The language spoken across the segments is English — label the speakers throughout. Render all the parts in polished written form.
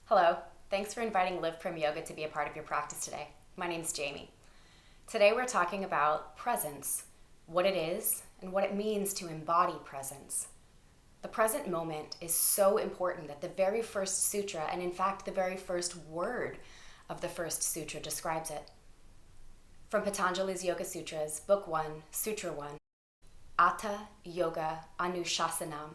Speaker 1: Hello, thanks for inviting LivPrem Yoga to be a part of your practice today. My name's Jaymi. Today we're talking about presence, what it is, and what it means to embody presence. The present moment is so important that the very first sutra, and in fact the very first word of the first sutra describes it. From Patanjali's Yoga Sutras, Book 1, Sutra 1, Atha Yoga Anushasanam.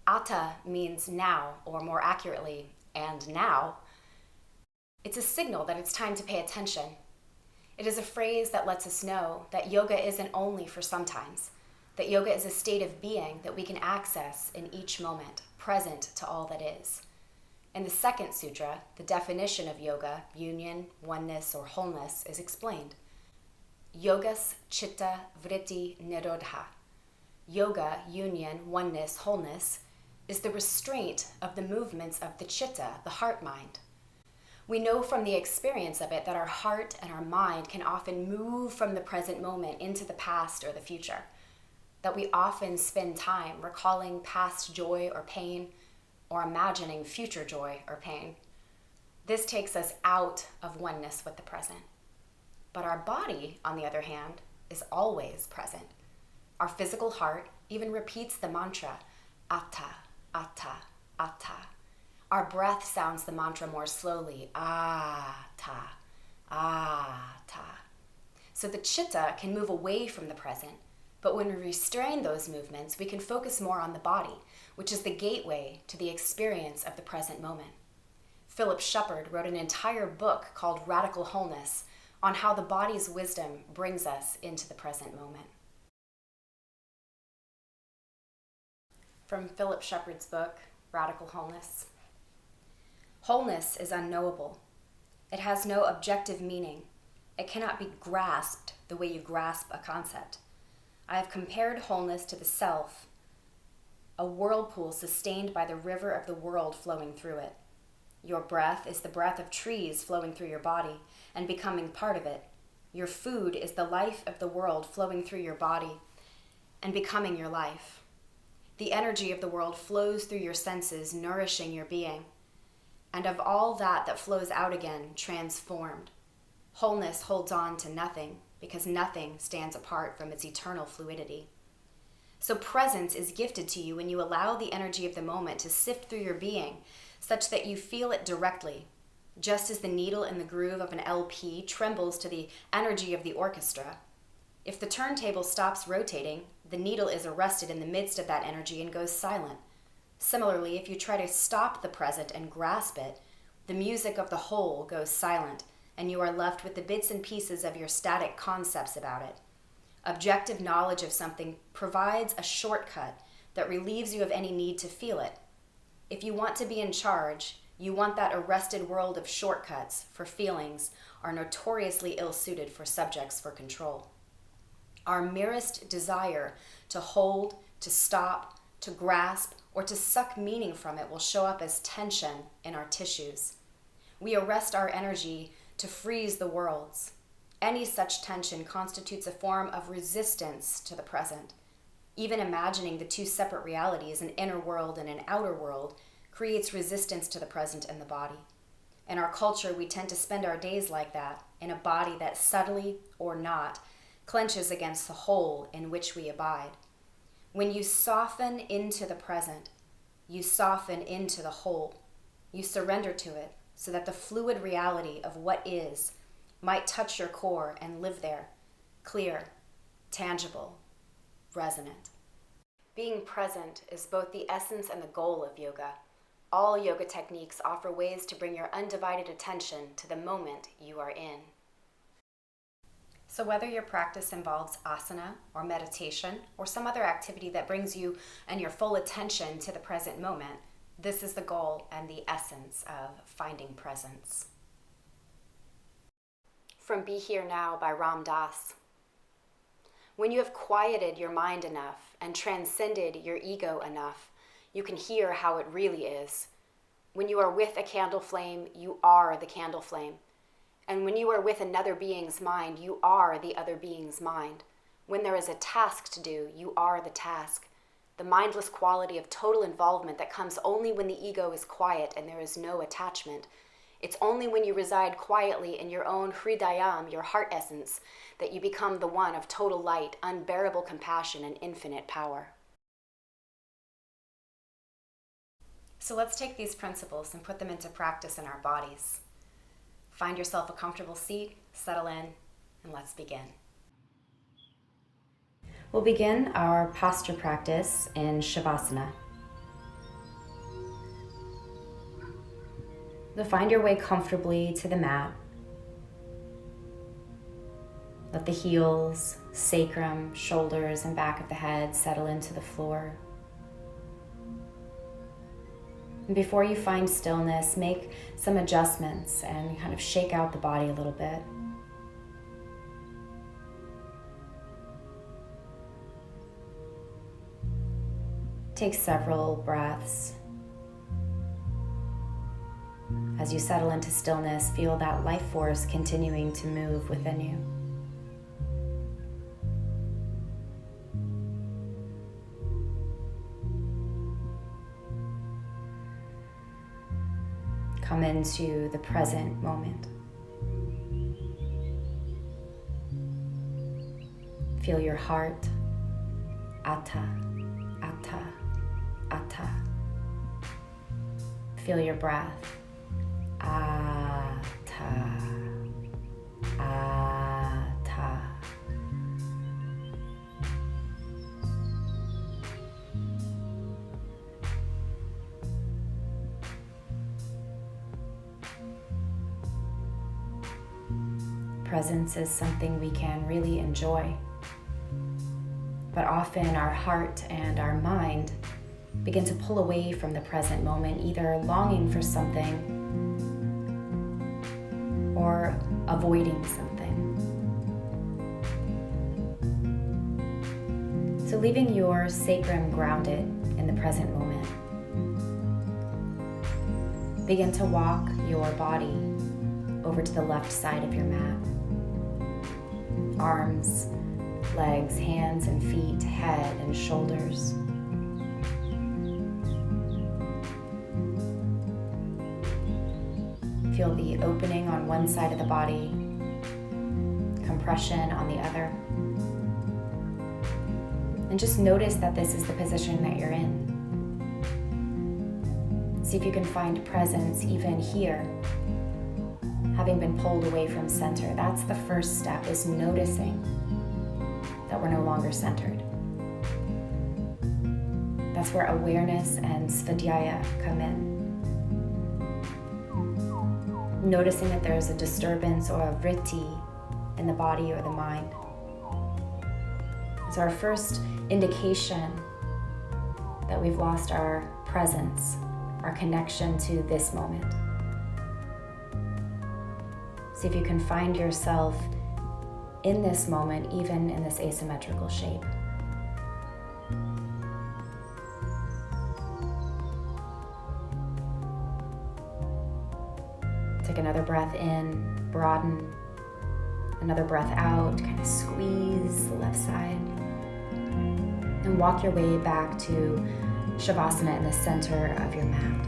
Speaker 1: Atha means now, or more accurately, and now. It's a signal that it's time to pay attention. It is a phrase that lets us know that yoga isn't only for sometimes, that yoga is a state of being that we can access in each moment, present to all that is. In the second sutra, the definition of yoga, union, oneness, or wholeness, is explained. Yogas chitta vritti nirodha. Yoga, union, oneness, wholeness, is the restraint of the movements of the chitta, the heart-mind. We know from the experience of it that our heart and our mind can often move from the present moment into the past or the future, that we often spend time recalling past joy or pain or imagining future joy or pain. This takes us out of oneness with the present. But our body, on the other hand, is always present. Our physical heart even repeats the mantra, Atha, Atha, Atha. Our breath sounds the mantra more slowly, Ah-ta, Ah-ta. So the chitta can move away from the present, but when we restrain those movements, we can focus more on the body, which is the gateway to the experience of the present moment. Philip Shepard wrote an entire book called Radical Wholeness on how the body's wisdom brings us into the present moment. From Philip Shepard's book, Radical Wholeness. Wholeness is unknowable. It has no objective meaning. It cannot be grasped the way you grasp a concept. I have compared wholeness to the self, a whirlpool sustained by the river of the world flowing through it. Your breath is the breath of trees flowing through your body and becoming part of it. Your food is the life of the world flowing through your body and becoming your life. The energy of the world flows through your senses, nourishing your being. And of all that flows out again, transformed. Wholeness holds on to nothing because nothing stands apart from its eternal fluidity. So presence is gifted to you when you allow the energy of the moment to sift through your being such that you feel it directly, just as the needle in the groove of an LP trembles to the energy of the orchestra. If the turntable stops rotating, the needle is arrested in the midst of that energy and goes silent. Similarly, if you try to stop the present and grasp it, the music of the whole goes silent, and you are left with the bits and pieces of your static concepts about it. Objective knowledge of something provides a shortcut that relieves you of any need to feel it. If you want to be in charge, you want that arrested world of shortcuts for feelings are notoriously ill-suited for subjects for control. Our merest desire to hold, to stop, to grasp, or to suck meaning from it will show up as tension in our tissues. We arrest our energy to freeze the worlds. Any such tension constitutes a form of resistance to the present. Even imagining the two separate realities, an inner world and an outer world, creates resistance to the present and the body. In our culture, we tend to spend our days like that, in a body that subtly or not clenches against the whole in which we abide. When you soften into the present, you soften into the whole. You surrender to it so that the fluid reality of what is might touch your core and live there, clear, tangible, resonant. Being present is both the essence and the goal of yoga. All yoga techniques offer ways to bring your undivided attention to the moment you are in. So whether your practice involves asana or meditation or some other activity that brings you and your full attention to the present moment, this is the goal and the essence of finding presence. From Be Here Now by Ram Dass. When you have quieted your mind enough and transcended your ego enough, you can hear how it really is. When you are with a candle flame, you are the candle flame. And when you are with another being's mind, you are the other being's mind. When there is a task to do, you are the task. the mindless quality of total involvement that comes only when the ego is quiet and there is no attachment. It's only when you reside quietly in your own hridayam, your heart essence, that you become the one of total light, unbearable compassion, and infinite power. So let's take these principles and put them into practice in our bodies. Find yourself a comfortable seat, settle in, and let's begin. We'll begin our posture practice in Shavasana. You'll find your way comfortably to the mat. Let the heels, sacrum, shoulders, and back of the head settle into the floor. And before you find stillness, make some adjustments and kind of shake out the body a little bit. Take several breaths. As you settle into stillness, feel that life force continuing to move within you. Come into the present moment. Feel your heart, atta, atta, atta. Feel your breath, atta, atta. Presence is something we can really enjoy, but often our heart and our mind begin to pull away from the present moment, either longing for something or avoiding something. So leaving your sacrum grounded in the present moment, begin to walk your body over to the left side of your mat. Arms, legs, hands and feet, head and shoulders. Feel the opening on one side of the body, compression on the other. And just notice that this is the position that you're in. See if you can find presence even here, having been pulled away from center. That's the first step, is noticing that we're no longer centered. That's where awareness and svadhyaya come in. Noticing that there's a disturbance or a vritti in the body or the mind. It's our first indication that we've lost our presence, our connection to this moment. See if you can find yourself in this moment, even in this asymmetrical shape. Take another breath in, broaden. Another breath out, kind of squeeze the left side. And walk your way back to Shavasana in the center of your mat.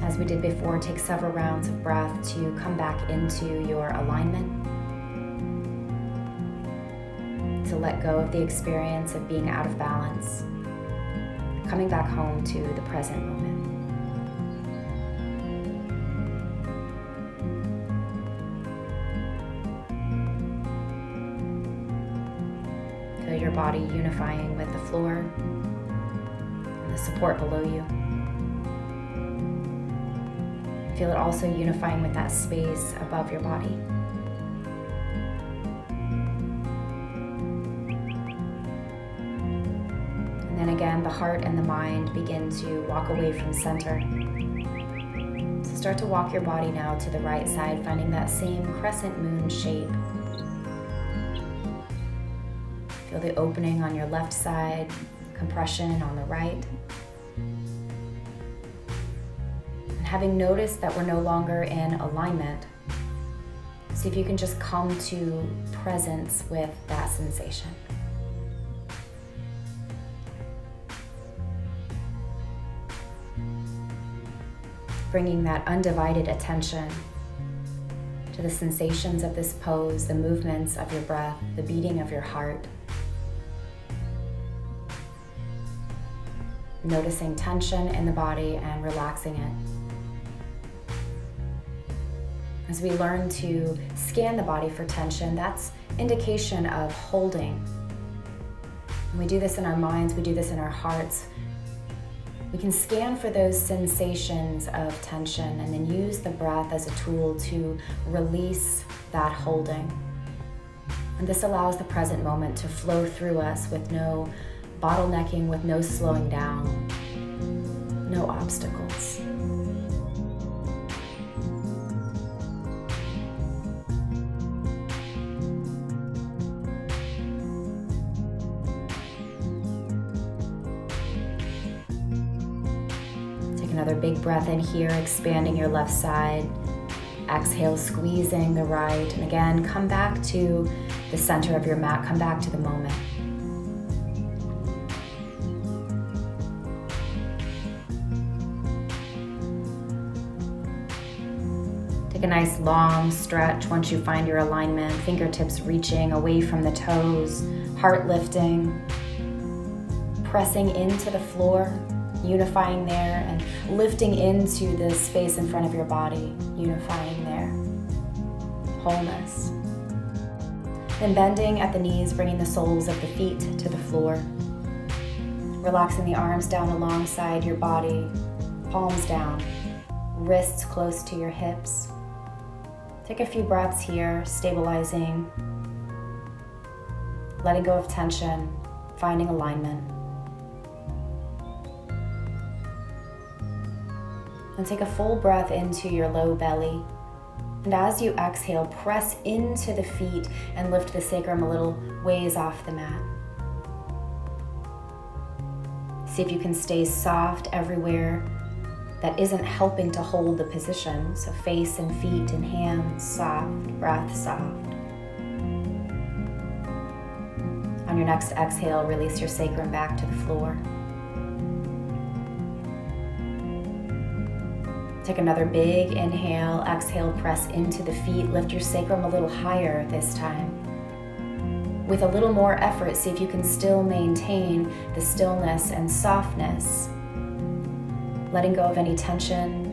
Speaker 1: As we did before, take several rounds of breath to come back into your alignment. To let go of the experience of being out of balance. Coming back home to the present moment. Feel your body unifying with the floor and the support below you. Feel it also unifying with that space above your body. And then again, the heart and the mind begin to walk away from center. So start to walk your body now to the right side, finding that same crescent moon shape. Feel the opening on your left side, compression on the right. And having noticed that we're no longer in alignment, see if you can just come to presence with that sensation. bringing that undivided attention to the sensations of this pose, the movements of your breath, the beating of your heart. Noticing tension in the body and relaxing it. As we learn to scan the body for tension, that's indication of holding. And we do this in our minds, we do this in our hearts. We can scan for those sensations of tension and then use the breath as a tool to release that holding. And this allows the present moment to flow through us with no bottlenecking, with no slowing down, no obstacles. Another big breath in here, expanding your left side. Exhale, squeezing the right. And again, come back to the center of your mat. Come back to the moment. Take a nice long stretch once you find your alignment. Fingertips reaching away from the toes. Heart lifting. Pressing into the floor. Unifying there and lifting into the space in front of your body, unifying there. Wholeness. Then bending at the knees, bringing the soles of the feet to the floor. Relaxing the arms down alongside your body, palms down, wrists close to your hips. Take a few breaths here, stabilizing, letting go of tension, finding alignment. And take a full breath into your low belly. And as you exhale, press into the feet and lift the sacrum a little ways off the mat. See if you can stay soft everywhere that isn't helping to hold the position. So face and feet and hands soft, breath soft. On your next exhale, release your sacrum back to the floor. Take another big inhale, exhale, press into the feet, lift your sacrum a little higher this time. With a little more effort, see if you can still maintain the stillness and softness, letting go of any tension.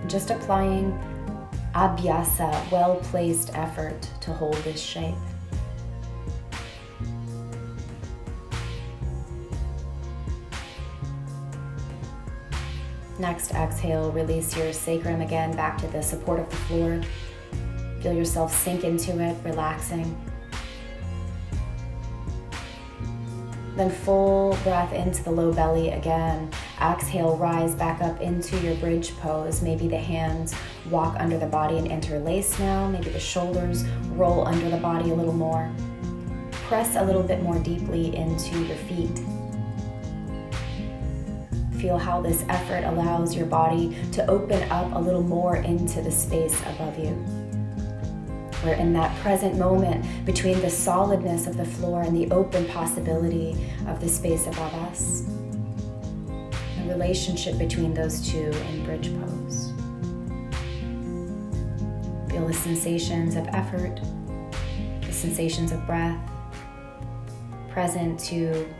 Speaker 1: Just applying abhyasa, well-placed effort to hold this shape. Next exhale, release your sacrum again back to the support of the floor. Feel yourself sink into it, relaxing. Then full breath into the low belly again. Exhale, rise back up into your bridge pose. Maybe the hands walk under the body and interlace now. Maybe the shoulders roll under the body a little more. Press a little bit more deeply into your feet. Feel how this effort allows your body to open up a little more into the space above you. We're in that present moment between the solidness of the floor and the open possibility of the space above us. The relationship between those two in bridge pose. Feel the sensations of effort, the sensations of breath, present to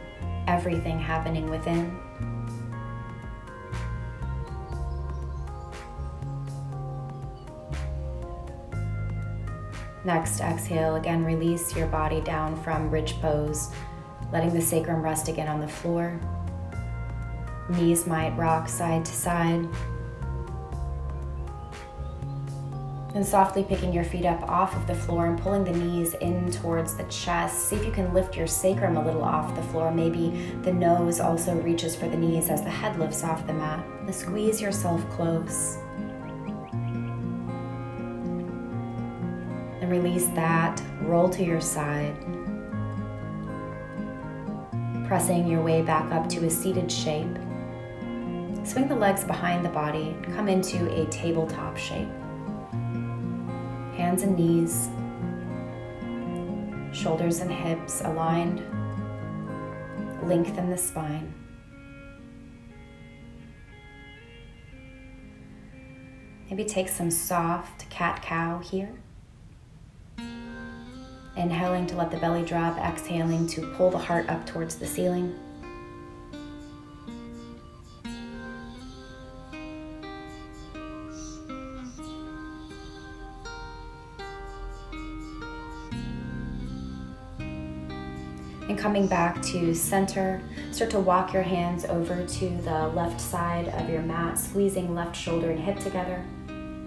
Speaker 1: everything happening within. Next, exhale, again release your body down from bridge pose, letting the sacrum rest again on the floor. Knees might rock side to side. And softly picking your feet up off of the floor and pulling the knees in towards the chest. See if you can lift your sacrum a little off the floor. Maybe the nose also reaches for the knees as the head lifts off the mat. And squeeze yourself close. And release that, roll to your side. Pressing your way back up to a seated shape. Swing the legs behind the body, come into a tabletop shape. Hands and knees, shoulders and hips aligned. Lengthen the spine. Maybe take some soft cat-cow here. Inhaling to let the belly drop, exhaling to pull the heart up towards the ceiling. And coming back to center, start to walk your hands over to the left side of your mat, squeezing left shoulder and hip together,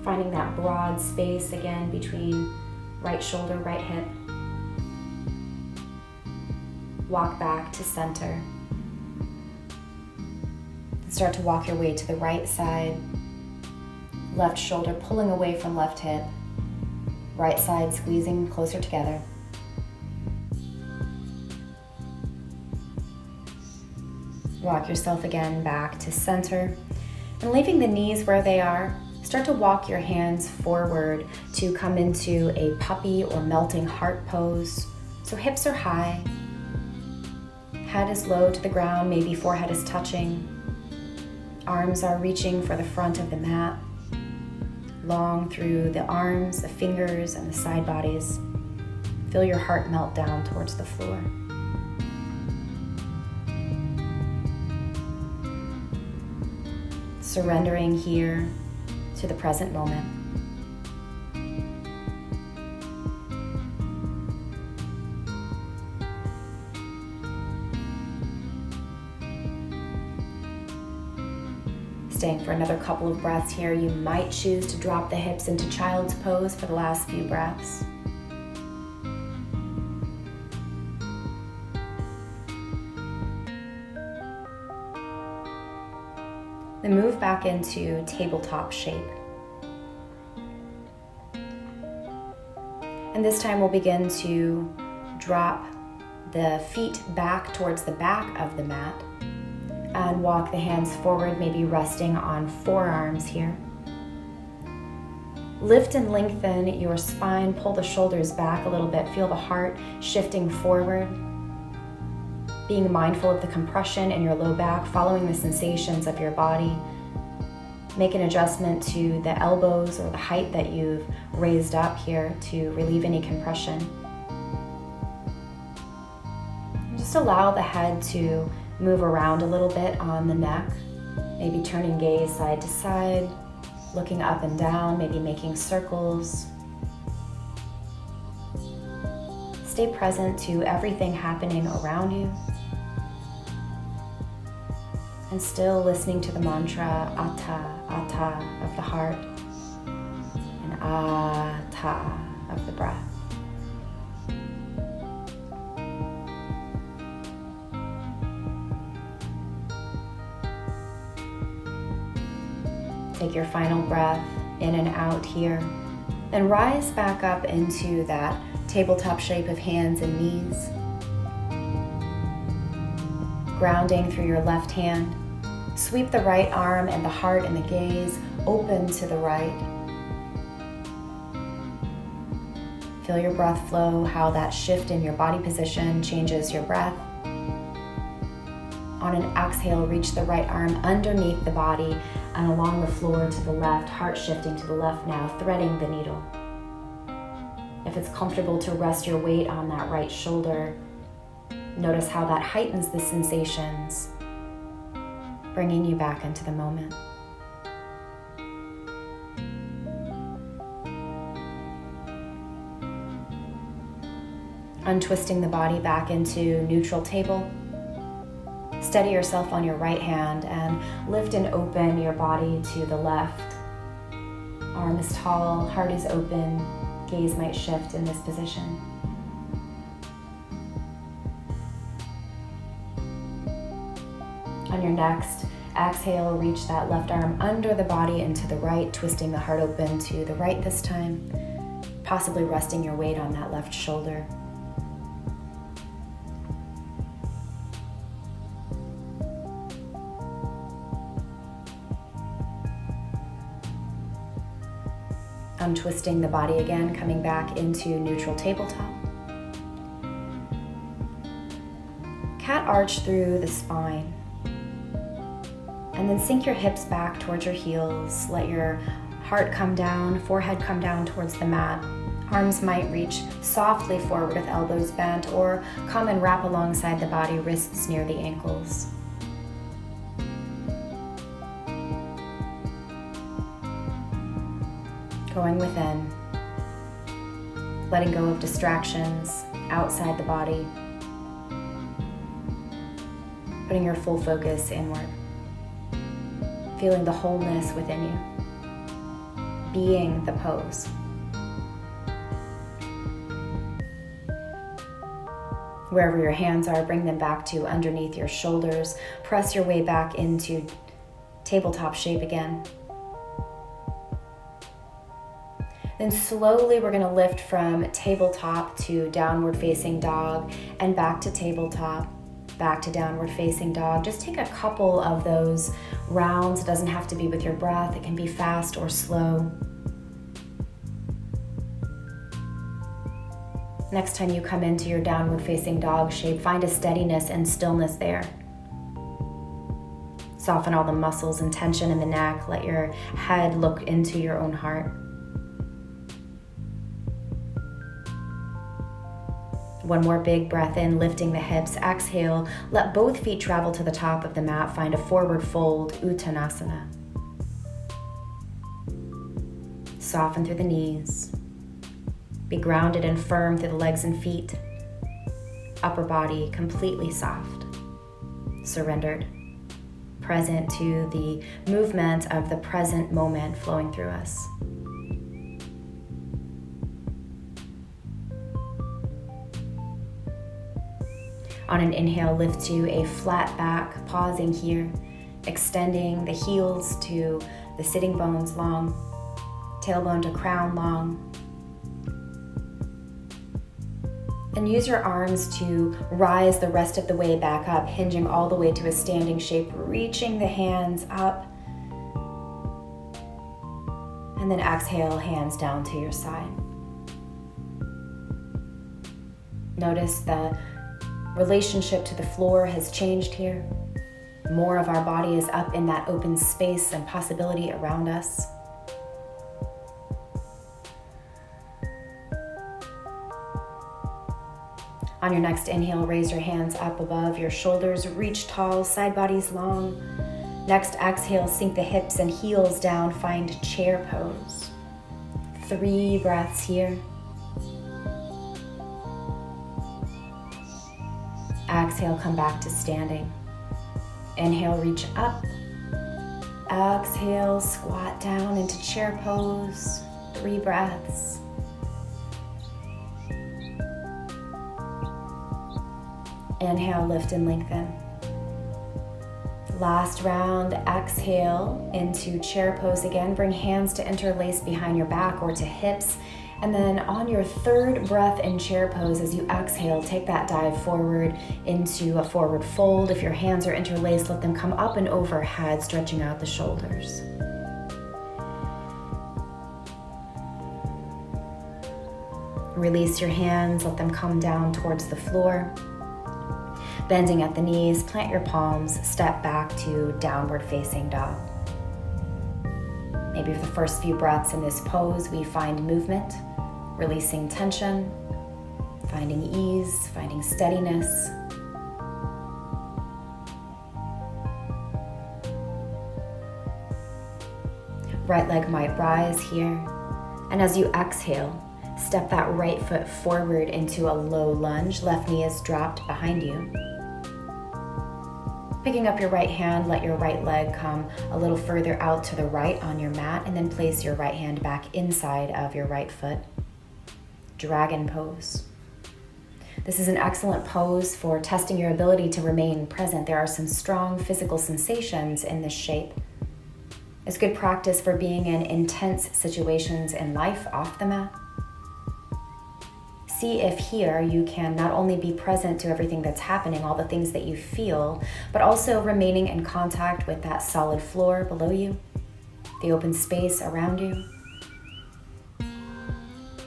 Speaker 1: finding that broad space again between right shoulder, right hip. Walk back to center. And start to walk your way to the right side, left shoulder pulling away from left hip, right side squeezing closer together. Walk yourself again back to center, and leaving the knees where they are, start to walk your hands forward to come into a puppy or melting heart pose. So hips are high, head is low to the ground, maybe forehead is touching. Arms are reaching for the front of the mat, long through the arms, the fingers, and the side bodies. Feel your heart melt down towards the floor. Surrendering here to the present moment. Staying for another couple of breaths here. You might choose to drop the hips into child's pose for the last few breaths. Then move back into tabletop shape. And this time we'll begin to drop the feet back towards the back of the mat and walk the hands forward, maybe resting on forearms here. Lift and lengthen your spine, pull the shoulders back a little bit, feel the heart shifting forward. Being mindful of the compression in your low back, following the sensations of your body. Make an adjustment to the elbows or the height that you've raised up here to relieve any compression. Just allow the head to move around a little bit on the neck, maybe turning gaze side to side, looking up and down, maybe making circles. Stay present to everything happening around you. And still listening to the mantra Ata, Ata of the heart and Ata of the breath. Take your final breath in and out here. Then rise back up into that tabletop shape of hands and knees. Grounding through your left hand. Sweep the right arm and the heart and the gaze open to the right. Feel your breath flow, how that shift in your body position changes your breath. On an exhale, reach the right arm underneath the body and along the floor to the left, heart shifting to the left now, threading the needle. If it's comfortable to rest your weight on that right shoulder, notice how that heightens the sensations, bringing you back into the moment. Untwisting the body back into neutral table. Steady yourself on your right hand and lift and open your body to the left. Arm is tall, heart is open, gaze might shift in this position. On your next exhale, reach that left arm under the body and to the right, twisting the heart open to the right this time, possibly resting your weight on that left shoulder. Untwisting the body again, coming back into neutral tabletop. Cat arch through the spine. And then sink your hips back towards your heels. Let your Heart come down, forehead come down towards the mat. Arms might reach softly forward with elbows bent, or come and wrap alongside the body, wrists near the ankles. Going within, letting go of distractions outside the body, putting your full focus inward, feeling the wholeness within you, being the pose. Wherever your hands are, bring them back to underneath your shoulders. Press your way back into tabletop shape again. Then slowly we're going to lift from tabletop to downward facing dog and back to tabletop, back to downward facing dog. Just take a couple of those rounds. It doesn't have to be with your breath. It can be fast or slow. Next time you come into your downward facing dog shape, find a steadiness and stillness there. Soften all the muscles and tension in the neck. Let your head look into your own heart. One more big breath in, lifting the hips. Exhale, let both feet travel to the top of the mat. Find a forward fold, Uttanasana. Soften through the knees. Be grounded and firm through the legs and feet. Upper body completely soft, surrendered, present to the movement of the present moment flowing through us. On an inhale, lift to a flat back, pausing here, extending the heels to the sitting bones long, tailbone to crown long. And use your arms to rise the rest of the way back up, hinging all the way to a standing shape, reaching the hands up. And then exhale, hands down to your side. Notice the relationship to the floor has changed here. More of our body is up in that open space and possibility around us. On your next inhale, raise your hands up above your shoulders, reach tall, side bodies long. Next exhale, sink the hips and heels down, find chair pose. 3 breaths here. Exhale, come back to standing. Inhale, reach up. Exhale, squat down into chair pose. 3 breaths. Inhale, lift and lengthen. Last round, exhale into chair pose again. Bring hands to interlace behind your back or to hips. And then on your 3rd breath in chair pose, as you exhale, take that dive forward into a forward fold. If your hands are interlaced, let them come up and overhead, stretching out the shoulders. Release your hands, let them come down towards the floor. Bending at the knees, plant your palms, step back to downward facing dog. Maybe for the first few breaths in this pose, we find movement, releasing tension, finding ease, finding steadiness. Right leg might rise here. And as you exhale, step that right foot forward into a low lunge. Left knee is dropped behind you. Picking up your right hand, let your right leg come a little further out to the right on your mat, and then place your right hand back inside of your right foot. Dragon pose. This is an excellent pose for testing your ability to remain present. There are some strong physical sensations in this shape. It's good practice for being in intense situations in life off the mat. See if here you can not only be present to everything that's happening, all the things that you feel, but also remaining in contact with that solid floor below you, the open space around you.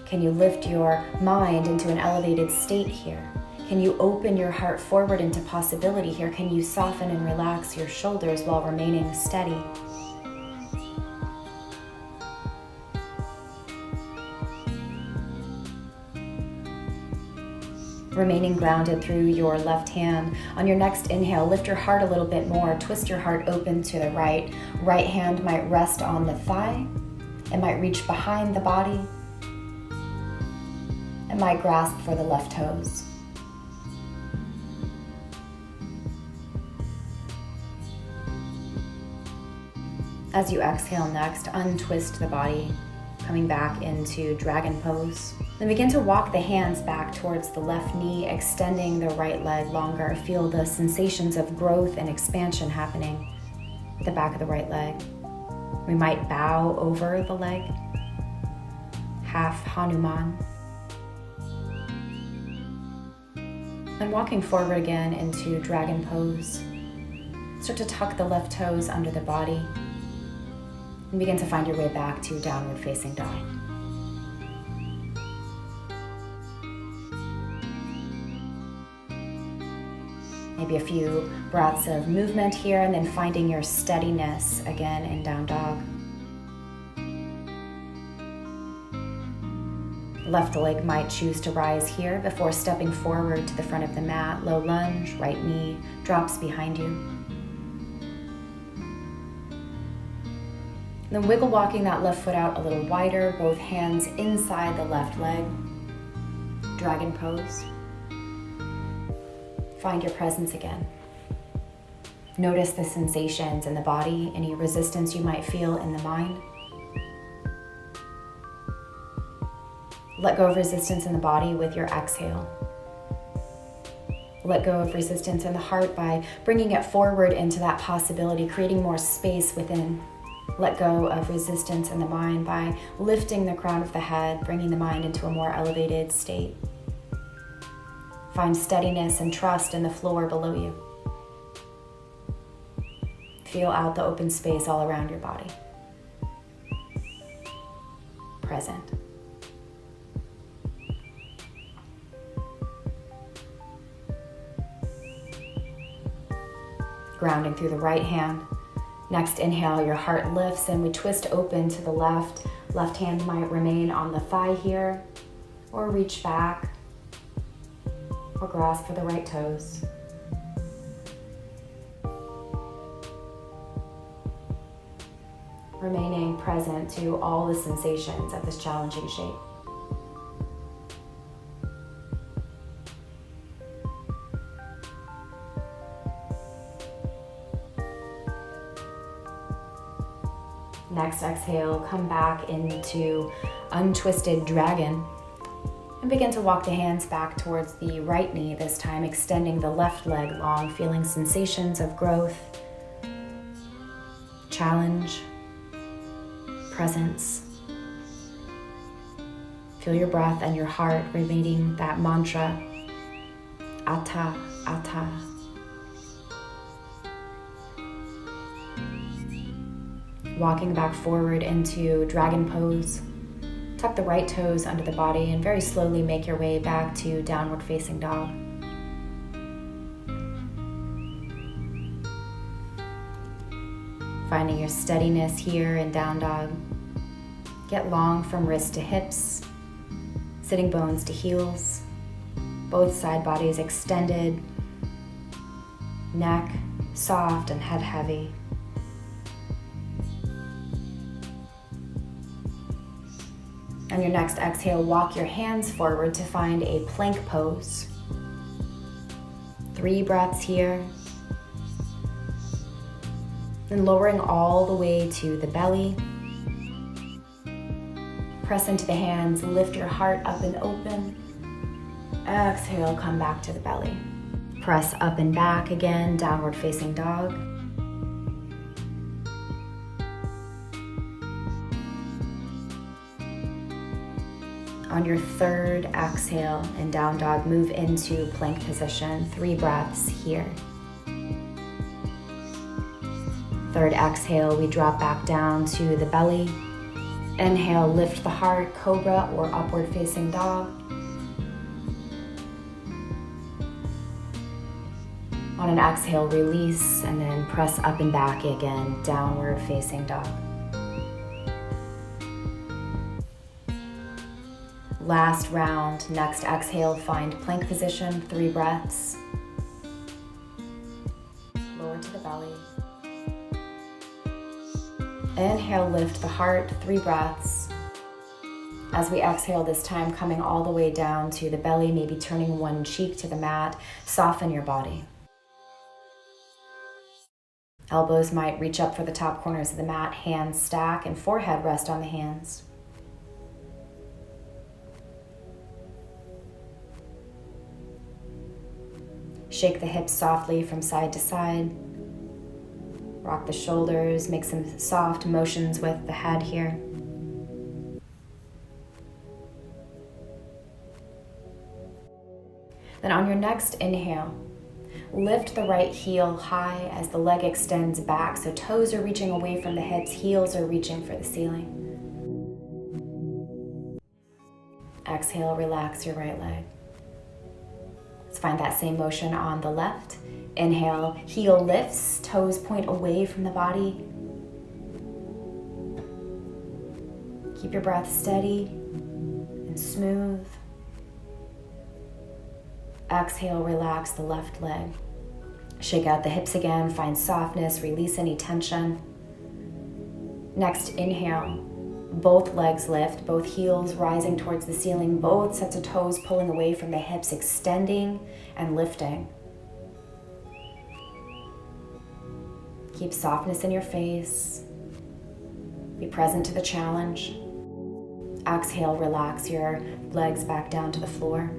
Speaker 1: Can you lift your mind into an elevated state here? Can you open your heart forward into possibility here? Can you soften and relax your shoulders while remaining steady? remaining grounded through your left hand. On your next inhale, lift your heart a little bit more. Twist your heart open to the right. Right hand might rest on the thigh. It might reach behind the body. It might grasp for the left toes. As you exhale next, untwist the body, coming back into dragon pose. Then begin to walk the hands back towards the left knee, extending the right leg longer. Feel the sensations of growth and expansion happening at the back of the right leg. We might bow over the leg, half Hanuman. And walking forward again into dragon pose. Start to tuck the left toes under the body and begin to find your way back to downward facing dog. Maybe a few breaths of movement here, and then finding your steadiness again in down dog. Left leg might choose to rise here before stepping forward to the front of the mat. Low lunge, right knee drops behind you. Then wiggle walking that left foot out a little wider, both hands inside the left leg. Dragon pose. Find your presence again. Notice the sensations in the body, any resistance you might feel in the mind. Let go of resistance in the body with your exhale. Let go of resistance in the heart by bringing it forward into that possibility, creating more space within. Let go of resistance in the mind by lifting the crown of the head, bringing the mind into a more elevated state. Find steadiness and trust in the floor below you. Feel out the open space all around your body. Present. Grounding through the right hand. Next inhale, your heart lifts and we twist open to the left. Left hand might remain on the thigh here, or reach back, or grasp for the right toes. Remaining present to all the sensations of this challenging shape. Next exhale, come back into untwisted dragon and begin to walk the hands back towards the right knee, this time extending the left leg long, feeling sensations of growth, challenge, presence. Feel your breath and your heart repeating that mantra, Atta, Atta. Walking back forward into dragon pose. Tuck the right toes under the body and very slowly make your way back to downward facing dog. Finding your steadiness here in down dog. Get long from wrist to hips, sitting bones to heels, both side bodies extended, neck soft and head heavy. On your next exhale, walk your hands forward to find a plank pose. 3 breaths here. Then lowering all the way to the belly. Press into the hands, lift your heart up and open. Exhale, come back to the belly. Press up and back again, downward facing dog. On your third exhale in down dog, move into plank position. 3 breaths here. Third exhale, we drop back down to the belly. Inhale, lift the heart, cobra or upward facing dog. On an exhale, release and then press up and back again, downward facing dog. Last round. Next exhale, find plank position, 3 breaths. Lower to the belly. Inhale, lift the heart, 3 breaths. As we exhale this time, coming all the way down to the belly, maybe turning one cheek to the mat, soften your body. Elbows might reach up for the top corners of the mat, hands stack, and forehead rest on the hands. Shake the hips softly from side to side. Rock the shoulders, make some soft motions with the head here. Then on your next inhale, lift the right heel high as the leg extends back, so toes are reaching away from the hips, heels are reaching for the ceiling. Exhale, relax your right leg. Let's find that same motion on the left. Inhale, heel lifts, toes point away from the body. Keep your breath steady and smooth. Exhale, relax the left leg. Shake out the hips again, find softness, release any tension. Next, inhale. Both legs lift, both heels rising towards the ceiling, both sets of toes pulling away from the hips, extending and lifting. Keep softness in your face. Be present to the challenge. Exhale, relax your legs back down to the floor.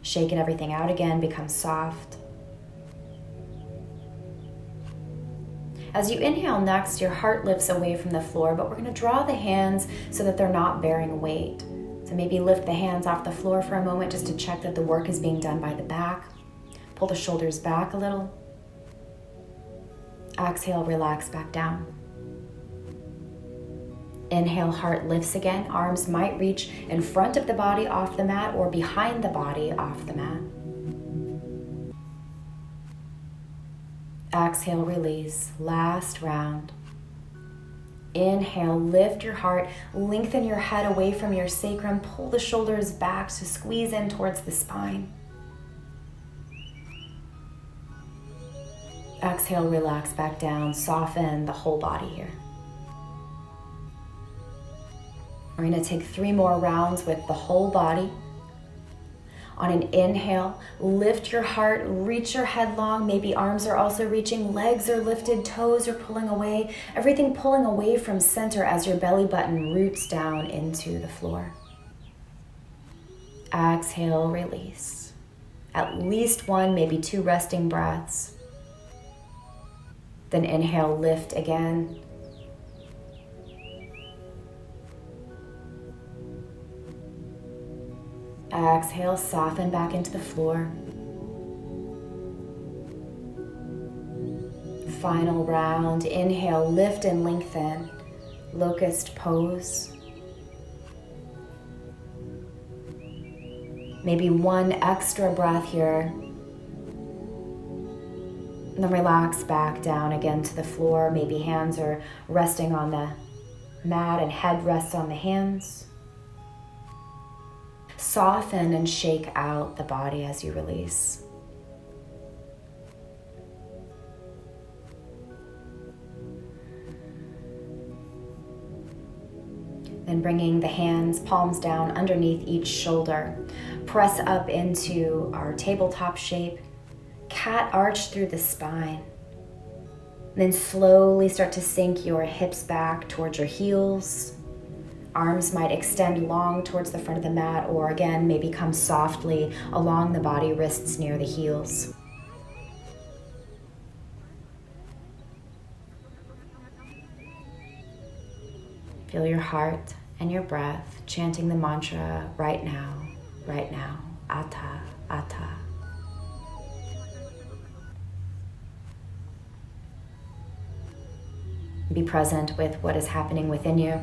Speaker 1: Shaking everything out again, become soft. As you inhale next, your heart lifts away from the floor, but we're going to draw the hands so that they're not bearing weight. So maybe lift the hands off the floor for a moment just to check that the work is being done by the back. Pull the shoulders back a little. Exhale, relax back down. Inhale, heart lifts again. Arms might reach in front of the body off the mat or behind the body off the mat. Exhale, release. Last round. Inhale, lift your heart, lengthen your head away from your sacrum, pull the shoulders back to squeeze in towards the spine. Exhale, relax back down, soften the whole body here. We're going to take 3 more rounds with the whole body. On an inhale, lift your heart, reach your head long. Maybe arms are also reaching, legs are lifted, toes are pulling away. Everything pulling away from center as your belly button roots down into the floor. Exhale, release. At least 1, maybe 2 resting breaths. Then inhale, lift again. Exhale, soften back into the floor. Final round. Inhale, lift and lengthen. Locust pose. Maybe 1 extra breath here. And then relax back down again to the floor. Maybe hands are resting on the mat and head rests on the hands. Soften and shake out the body as you release. Then bringing the hands, palms down underneath each shoulder. Press up into our tabletop shape. Cat arch through the spine. Then slowly start to sink your hips back towards your heels. Arms might extend long towards the front of the mat, or again, maybe come softly along the body, wrists near the heels. Feel your heart and your breath chanting the mantra, right now, Atta, Atta. Be present with what is happening within you.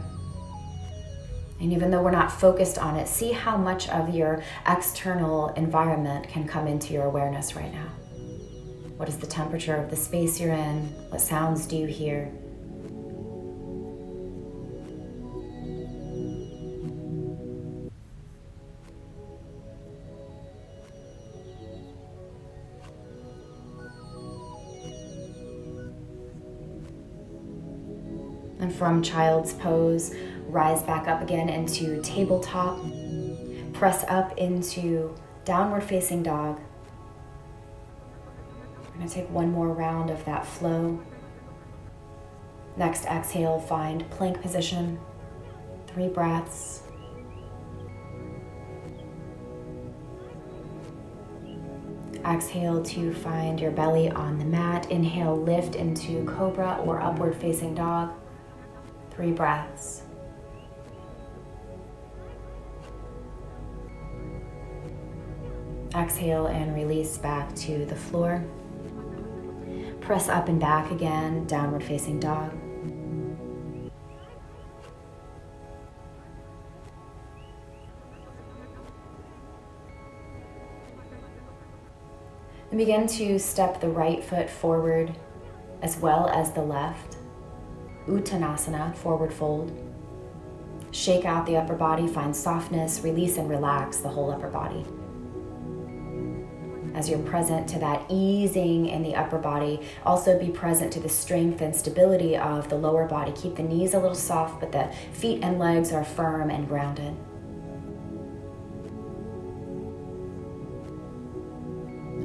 Speaker 1: And even though we're not focused on it, see how much of your external environment can come into your awareness right now. What is the temperature of the space you're in? What sounds do you hear? And from child's pose, rise back up again into tabletop. Press up into downward facing dog. We're going to take one more round of that flow. Next exhale, find plank position. 3 breaths. Exhale to find your belly on the mat. Inhale, lift into cobra or upward facing dog. 3 breaths. Exhale and release back to the floor. Press up and back again, downward facing dog. And begin to step the right foot forward as well as the left. Uttanasana, forward fold. Shake out the upper body, find softness, release and relax the whole upper body. As you're present to that easing in the upper body, also be present to the strength and stability of the lower body. Keep the knees a little soft, but the feet and legs are firm and grounded.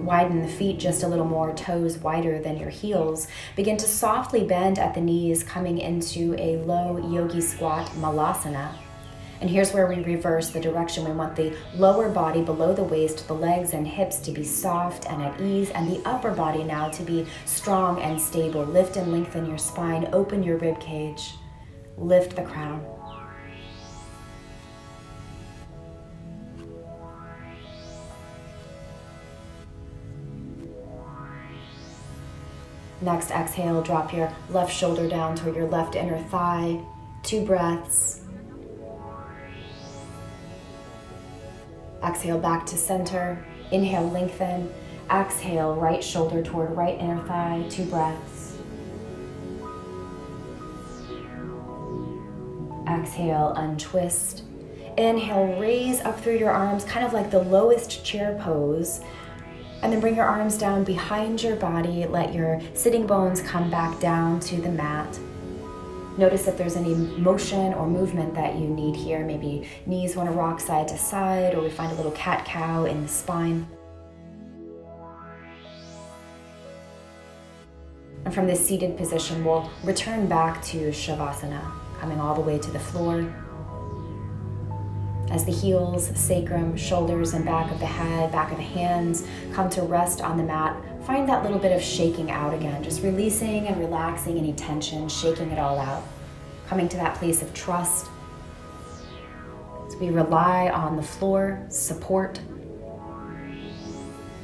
Speaker 1: Widen the feet just a little more, toes wider than your heels. Begin to softly bend at the knees, coming into a low yogi squat, Mullah. And here's where we reverse the direction. We want the lower body below the waist, the legs and hips to be soft and at ease, and the upper body now to be strong and stable. Lift and lengthen your spine, open your rib cage, lift the crown. Next exhale, drop your left shoulder down toward your left inner thigh. 2 breaths. Exhale back to center. Inhale, lengthen. Exhale, right shoulder toward right inner thigh. 2 breaths. Exhale, untwist. Inhale, raise up through your arms, kind of like the lowest chair pose. And then bring your arms down behind your body. Let your sitting bones come back down to the mat. Notice if there's any motion or movement that you need here. Maybe knees want to rock side to side, or we find a little cat-cow in the spine. And from this seated position, we'll return back to Shavasana, coming all the way to the floor. As the heels, sacrum, shoulders, and back of the head, back of the hands come to rest on the mat, find that little bit of shaking out again, just releasing and relaxing any tension, shaking it all out. Coming to that place of trust. As we rely on the floor, support.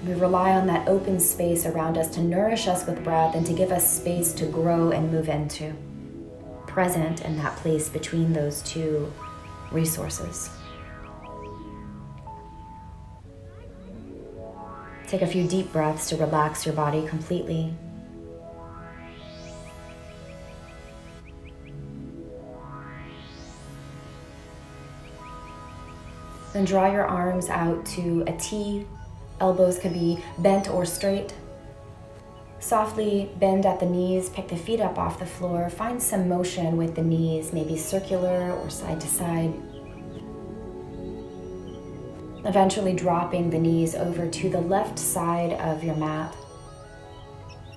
Speaker 1: We rely on that open space around us to nourish us with breath and to give us space to grow and move into. Present in that place between those two resources. Take a few deep breaths to relax your body completely. Then draw your arms out to a T. Elbows can be bent or straight. Softly bend at the knees, pick the feet up off the floor. Find some motion with the knees, maybe circular or side to side. Eventually dropping the knees over to the left side of your mat.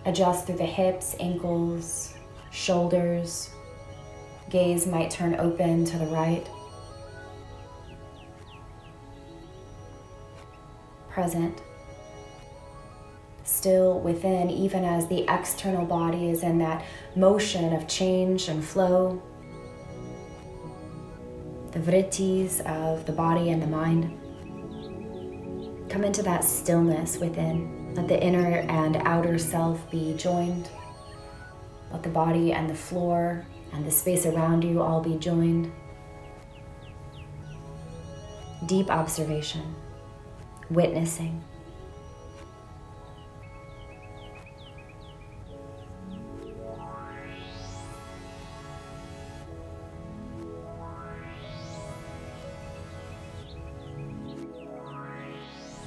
Speaker 1: Adjust through the hips, ankles, shoulders. Gaze might turn open to the right. Present. Still within, even as the external body is in that motion of change and flow. The vrittis of the body and the mind. Come into that stillness within. Let the inner and outer self be joined. Let the body and the floor and the space around you all be joined. Deep observation, witnessing.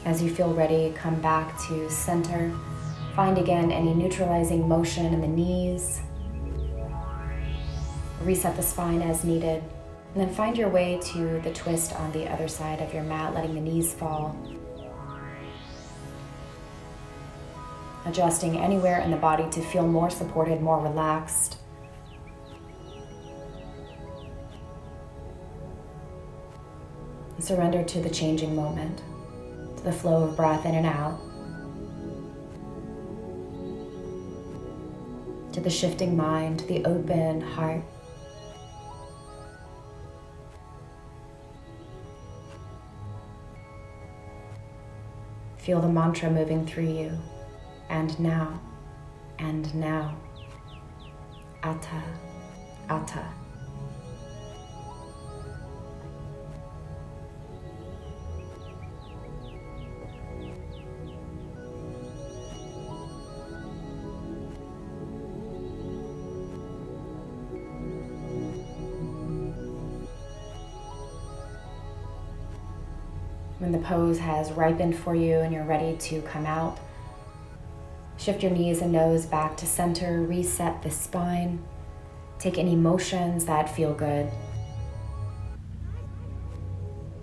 Speaker 1: As you feel ready, come back to center. Find again any neutralizing motion in the knees. Reset the spine as needed. And then find your way to the twist on the other side of your mat, letting the knees fall. Adjusting anywhere in the body to feel more supported, more relaxed. And surrender to the changing moment, to the flow of breath in and out, to the shifting mind, to the open heart. Feel the mantra moving through you. And now, and now. Atta, atta. When the pose has ripened for you and you're ready to come out, shift your knees and nose back to center, reset the spine, take any motions that feel good.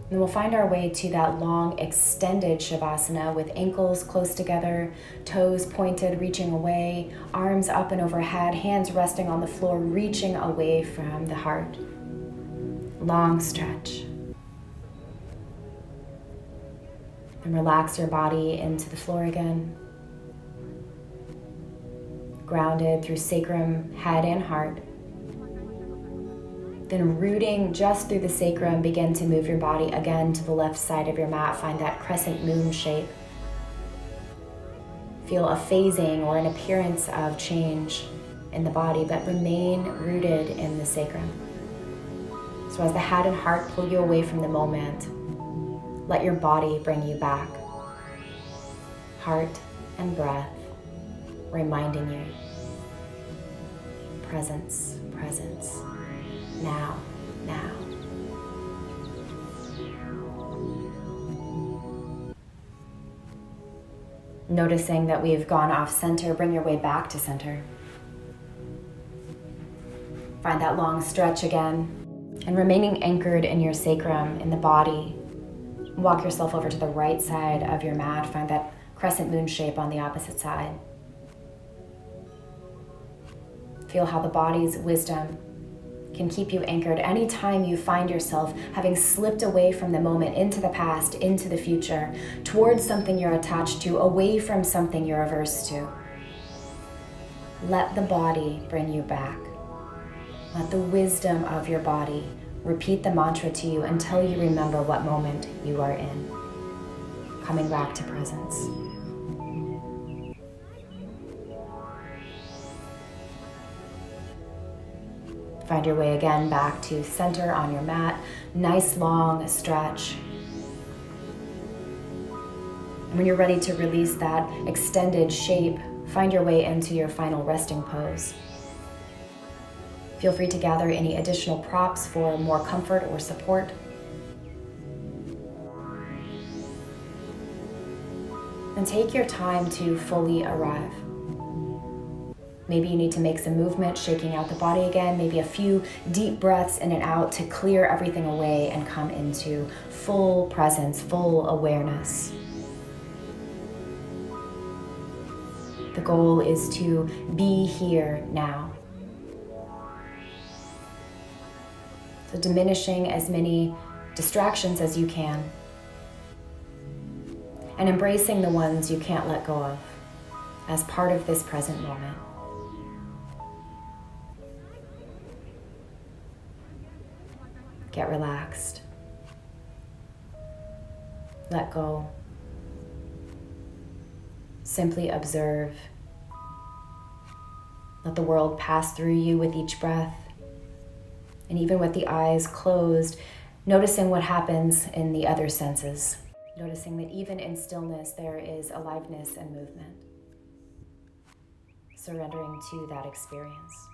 Speaker 1: And we'll find our way to that long extended Shavasana with ankles close together, toes pointed, reaching away, arms up and overhead, hands resting on the floor, reaching away from the heart. Long stretch. And relax your body into the floor again. Grounded through sacrum, head, and heart. Then rooting just through the sacrum, begin to move your body again to the left side of your mat. Find that crescent moon shape. Feel a phasing or an appearance of change in the body, but remain rooted in the sacrum. So as the head and heart pull you away from the moment, let your body bring you back. Heart and breath reminding you. Presence, presence. Now, now. Noticing that we've gone off center, bring your way back to center. Find that long stretch again, and remaining anchored in your sacrum, in the body. Walk yourself over to the right side of your mat. Find that crescent moon shape on the opposite side. Feel how the body's wisdom can keep you anchored anytime you find yourself having slipped away from the moment, into the past, into the future, towards something you're attached to, away from something you're averse to. Let the body bring you back. Let the wisdom of your body repeat the mantra to you until you remember what moment you are in. Coming back to presence. Find your way again back to center on your mat. Nice long stretch. And when you're ready to release that extended shape, find your way into your final resting pose. Feel free to gather any additional props for more comfort or support. And take your time to fully arrive. Maybe you need to make some movement, shaking out the body again, maybe a few deep breaths in and out to clear everything away and come into full presence, full awareness. The goal is to be here now. So diminishing as many distractions as you can, and embracing the ones you can't let go of as part of this present moment. Get relaxed. Let go. Simply observe. Let the world pass through you with each breath. And even with the eyes closed, noticing what happens in the other senses. Noticing that even in stillness, there is aliveness and movement. Surrendering to that experience.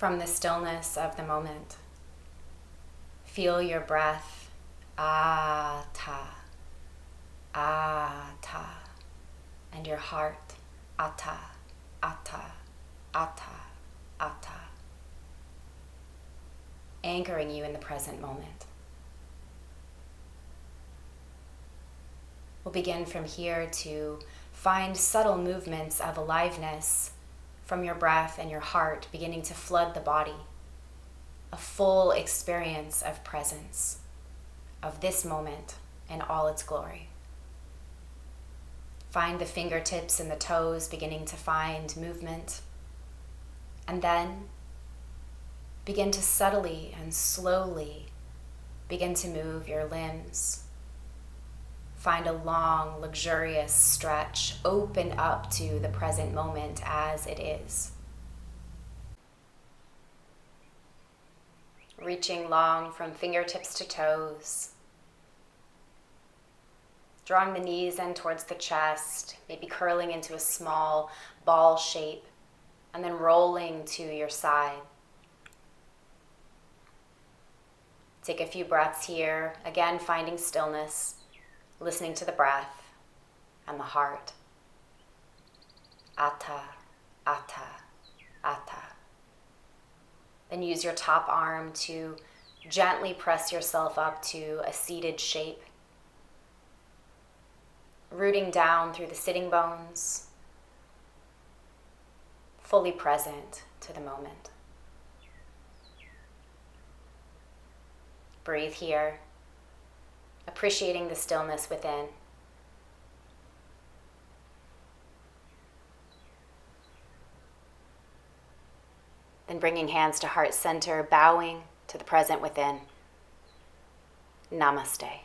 Speaker 1: From the stillness of the moment, feel your breath, ah-ta, ah-ta, and your heart, ata, ata, ata, ata, anchoring you in the present moment. We'll begin from here to find subtle movements of aliveness from your breath and your heart beginning to flood the body. A full experience of presence, of this moment in all its glory. Find the fingertips and the toes beginning to find movement. And then begin to subtly and slowly begin to move your limbs. Find a long, luxurious stretch. Open up to the present moment as it is. Reaching long from fingertips to toes. Drawing the knees in towards the chest, maybe curling into a small ball shape, and then rolling to your side. Take a few breaths here, again finding stillness, listening to the breath and the heart. Ata, ata, ata. Then use your top arm to gently press yourself up to a seated shape. Rooting down through the sitting bones, fully present to the moment. Breathe here, appreciating the stillness within. Then bringing hands to heart center, bowing to the present within. Namaste.